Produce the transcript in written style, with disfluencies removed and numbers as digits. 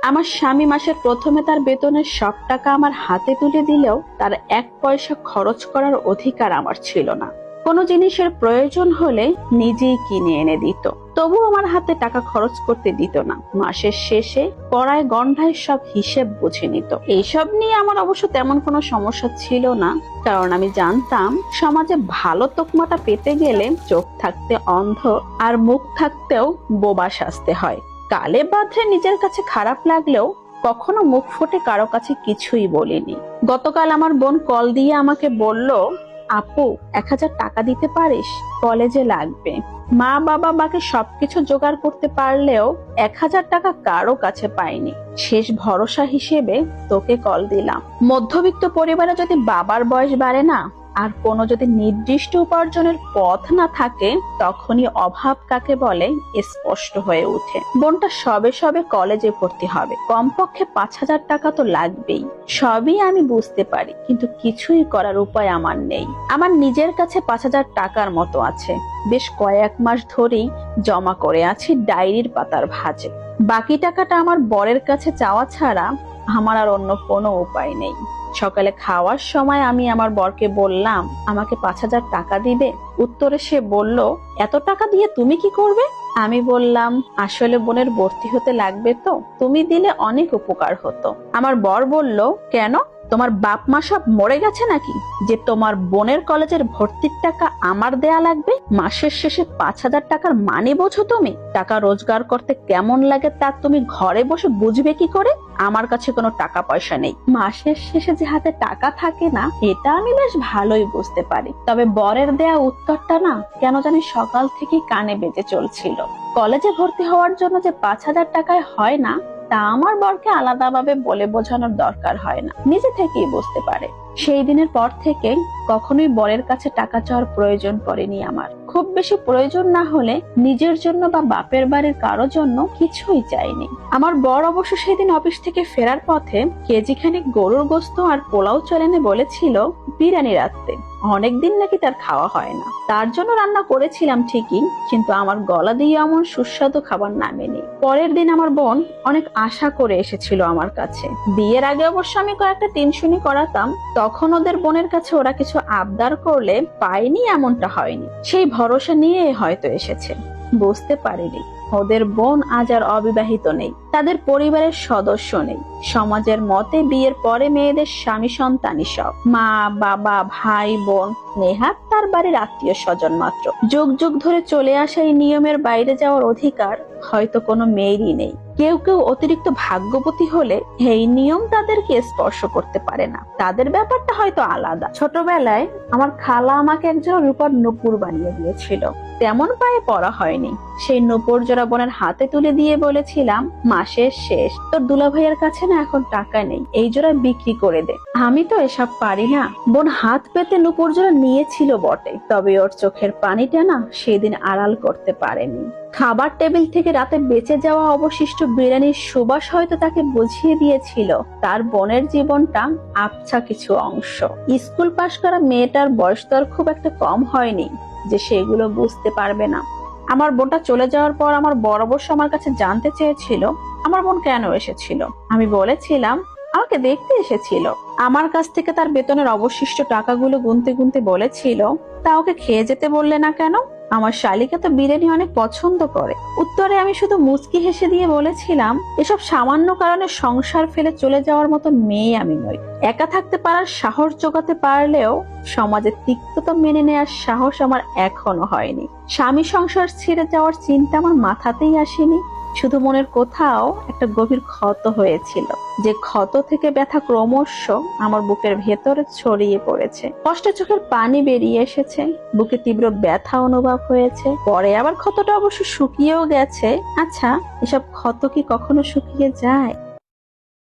আমার স্বামী মাসের প্রথমে তার বেতনের সব টাকা আমার হাতে তুলে দিলেও তার 1 পয়সা খরচ করার অধিকার আমার ছিল না। কোনো জিনিসের প্রয়োজন হলে নিজেই কিনে এনে দিত, তবু আমার হাতে টাকা খরচ করতে দিত না। মাসের শেষে পড়ায় গন্ডায় সব হিসেব বুঝে নিত। এইসব নিয়ে আমার অবশ্য তেমন কোনো সমস্যা ছিল না, কারণ আমি জানতাম সমাজে ভালো তকমাটা পেতে গেলে চোখ থাকতে অন্ধ আর মুখ থাকতেও বোবা সাজতে হয়। কালে বাঁধে নিজের কাছে খারাপ লাগলেও কখনো মুখ ফুটে কারো কাছে কিছুই বলিনি। গতকাল আমার বোন কল দিয়ে আমাকে বলল, আপু 1000 টাকা দিতে পারিস, কলেজে লাগবে। মা বাবা বাকি সবকিছু জোগাড় করতে পারলেও 1000 টাকা কারো কাছে পাইনি। শেষ ভরসা হিসেবে তোকে কল দিলাম। মধ্যবিত্ত পরিবারে যদি বাবার বয়স বাড়ে না আর কোনো যদি নির্দিষ্ট উপার্জনের পথ না থাকে, তখনই অভাব কাকে বলে স্পষ্ট হয়ে ওঠে। বোনটা সবে সবে কলেজে ভর্তি হবে, কমপক্ষে 5000 টাকা তো লাগবেই। সবই আমি বুঝতে পারি, কিন্তু কিছুই করার উপায় আমার নেই। আমার নিজের কাছে 5000 টাকার মতো আছে, বেশ কয়েক মাস ধরেই জমা করে আছি ডায়েরির পাতার ভাঁজে। বাকি টাকাটা আমার বরের কাছে চাওয়া ছাড়া আমার আর অন্য কোনো উপায় নেই। সকালে খাওয়ার সময় আমি আমার বরকে বললাম, আমাকে 5000 টাকা দিবে? উত্তরে সে বলল, এত টাকা দিয়ে তুমি কি করবে? আমি বললাম, আসলে বোনের ভর্তি হতে লাগবে তো, তুমি দিলে অনেক উপকার হতো। আমার বর বলল, কেন, তোমার বাপ মা সব মরে গেছে নাকি যে তোমার বোনের কলেজের ভর্তির টাকা আমার দেয়া লাগবে? মাসের শেষে 5000 টাকার মানে বোঝো তুমি? টাকা রোজগার করতে কেমন লাগে তা তুমি ঘরে বসে বুঝবে কি করে? আমার কাছে কোনো টাকা পয়সা নেই। মাসের শেষে যে হাতে টাকা থাকে না, এটা আমি বেশ ভালোই বুঝতে পারি। তবে বরের দেয়া উত্তরটা না কেন জানি সকাল থেকে কানে বেজে চলছিল। কলেজে ভর্তি হওয়ার জন্য যে 5000 টাকায় হয় না, তা আমার বরকে আলাদাভাবে বলে বোঝানোর দরকার হয় না, নিজে থেকেই বুঝতে পারে। সেই দিনের পর থেকে কখনোই বরের কাছে টাকা চাওয়ার প্রয়োজন পড়েনি আমার। খুব বেশি প্রয়োজন না হলে নিজের জন্য বা বাপের বাড়ির কারোর জন্য কিছুই চাইনি। আমার বর অবশ্য সেদিন অফিস থেকে ফেরার পথে কেজিখানেক গরুর গোস্ত আর পোলাও চলেনে বলেছিল বিরিয়ানি রাখতে। অনেকদিন নাকি তার খাওয়া হয় না, তার জন্য রান্না করেছিলাম ঠিকই, কিন্তু আমার গলা দিয়ে এমন সুস্বাদু খাবার নামেনি। পরের দিন আমার বোন অনেক আশা করে এসেছিল আমার কাছে। বিয়ের আগে অবশ্য আমি কয়েকটা টিউশনি করাতাম, তখন ওদের বোনের কাছে ওরা কিছু আবদার করলে পাইনি এমনটা হয়নি। সেই ভরসা নিয়ে হয়তো এসেছে। বুঝতে পারিনি ওদের বোন আজ আর অবিবাহিত নেই, তাদের পরিবারের সদস্য নেই। সমাজের মতে বিয়ের পরে মেয়েদের স্বামী সন্তানই সব, মা বাবা ভাই বোন নেহাত তার বাড়ির আত্মীয় স্বজন মাত্র। যুগ যুগ ধরে চলে আসা এই নিয়মের বাইরে যাওয়ার অধিকার হয়তো কোনো মেয়েরই নেই। কেউ কেউ অতিরিক্ত ভাগ্যবতী হলে এই নিয়ম তাদেরকে স্পর্শ করতে পারে না, তাদের ব্যাপারটা হয়তো আলাদা। ছোটবেলায় আমার খালা আমাকে একজন রূপার নূপুর বানিয়ে দিয়েছিল, তেমন পায়ে পড়া হয়নি। সেই নূপুর জোড়া বোনের হাতে তুলে দিয়ে বলেছিলাম, মাসের শেষ তোর দুলা ভাইয়ের কাছে না এখন টাকা নেই, এই জোড়া বিক্রি করে দে। আমি তো এসব পারি না। বোন হাত পেতে নূপুর জোড়া নিয়েছিল বটে, তবে ওর চোখের পানিটা না সেদিন আড়াল করতে পারেনি। খাবার টেবিল থেকে রাতে বেঁচে যাওয়া অবশিষ্ট বিরিয়ানির সুবাস হয়তো তাকে বুঝিয়ে দিয়েছিল তার বোনের জীবনটা আবছা কিছু অংশ। স্কুল পাশ করা মেয়েটার বয়স তো আর খুব একটা কম হয়নি যে সেগুলো বুঝতে পারবে না। আমার বোনটা চলে যাওয়ার পর আমার বড় অবশ্য আমার কাছে জানতে চেয়েছিল আমার বোন কেন এসেছিল। আমি বলেছিলাম আমাকে দেখতে এসেছিল। আমার কাছ থেকে তার বেতনের অবশিষ্ট টাকাগুলো গুনতে গুনতে বলেছিল, তা ওকে খেয়ে যেতে বললে না কেন? আমার শালিকা তো বিরিয়ানি অনেক পছন্দ করে। উত্তরে আমি শুধু মুচকি হেসে দিয়ে বলেছিলাম, এসব সামান্য কারণে সংসার ফেলে চলে যাওয়ার মতো মেয়ে আমি নই। একা থাকতে পারার সাহস জোগাতে পারলেও সমাজের তিক্ততা মেনে নেওয়ার সাহস আমার এখনো হয়নি। স্বামী সংসার ছেড়ে যাওয়ার চিন্তা আমার মাথাতেই আসেনি। শুধু মনের কোথাও একটা গভীর ক্ষত হয়েছিল, যে ক্ষত থেকে ব্যথা ক্রমশ আমার বুকের ভেতরে ছড়িয়ে পড়েছে। কষ্টে চোখের পানি বেরিয়ে এসেছে, বুকে তীব্র ব্যথা অনুভব হয়েছে। পরে আবার ক্ষতটা অবশ্য শুকিয়েও গেছে। আচ্ছা, এসব ক্ষত কি কখনো শুকিয়ে যায়?